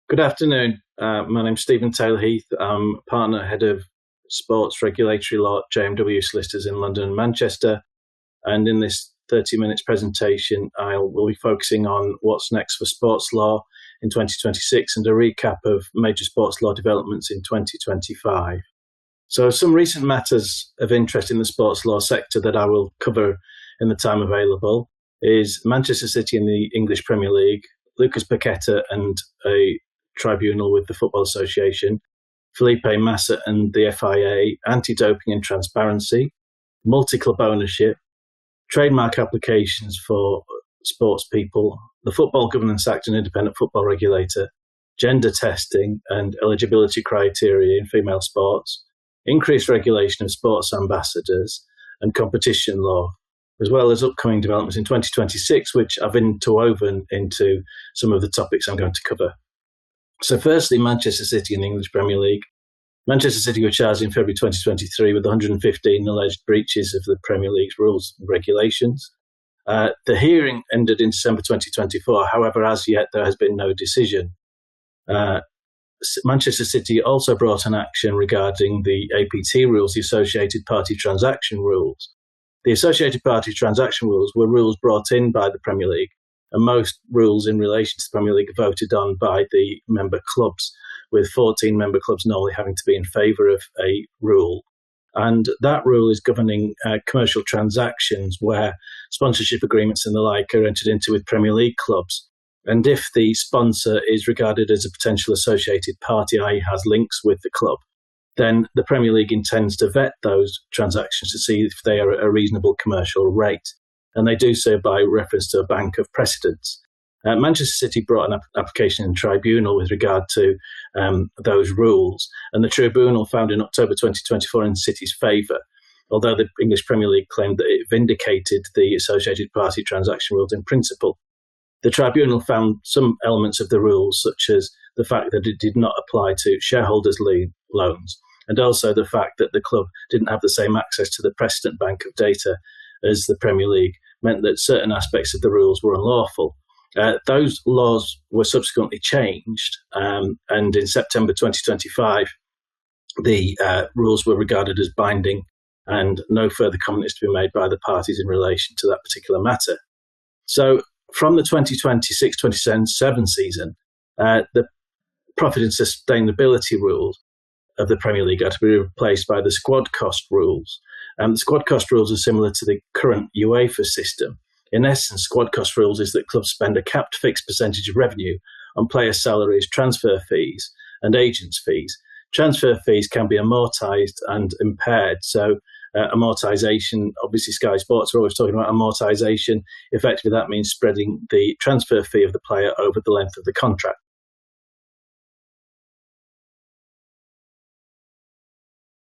Good afternoon. My name's Stephen Taylor-Heath. I'm partner head of sports regulatory law at JMW Solicitors in London and Manchester. And in this 30 minutes presentation, will be focusing on what's next for sports law in 2026 and a recap of major sports law developments in 2025. So some recent matters of interest in the sports law sector that I will cover in the time available is Manchester City and the English Premier League, Lucas Paqueta and a tribunal with the Football Association, Felipe Massa and the FIA, anti-doping and transparency, multi-club ownership, trademark applications for sports people, the Football Governance Act and Independent Football Regulator, gender testing and eligibility criteria in female sports, increased regulation of sports ambassadors and competition law, as well as upcoming developments in 2026, which I've interwoven into some of the topics I'm going to cover. So firstly, Manchester City and the English Premier League. Manchester City were charged in February 2023 with 115 alleged breaches of the Premier League's rules and regulations. The hearing ended in December 2024. However, as yet, there has been no decision. Manchester City also brought an action regarding the APT rules, the Associated Party Transaction Rules. The Associated Party Transaction Rules were rules brought in by the Premier League, and most rules in relation to the Premier League are voted on by the member clubs, with 14 member clubs normally having to be in favour of a rule. And that rule is governing commercial transactions where sponsorship agreements and the like are entered into with Premier League clubs. And if the sponsor is regarded as a potential associated party, i.e. has links with the club, then the Premier League intends to vet those transactions to see if they are at a reasonable commercial rate. And they do so by reference to a bank of precedents. Manchester City brought an application in tribunal with regard to those rules, and the tribunal found in October 2024 in City's favour, although the English Premier League claimed that it vindicated the Associated Party Transaction Rules in principle. The tribunal found some elements of the rules, such as the fact that it did not apply to shareholders' loans, and also the fact that the club didn't have the same access to the precedent bank of data as the Premier League, meant that certain aspects of the rules were unlawful. Those laws were subsequently changed, and in September 2025, the rules were regarded as binding, and no further comment is to be made by the parties in relation to that particular matter. So from the 2026-27 season, the profit and sustainability rules of the Premier League are to be replaced by the squad cost rules. The squad cost rules are similar to the current UEFA system. In essence, squad cost rules is that clubs spend a capped fixed percentage of revenue on player salaries, transfer fees, and agents' fees. Transfer fees can be amortised and impaired. So amortisation, obviously Sky Sports are always talking about amortisation. Effectively, that means spreading the transfer fee of the player over the length of the contract.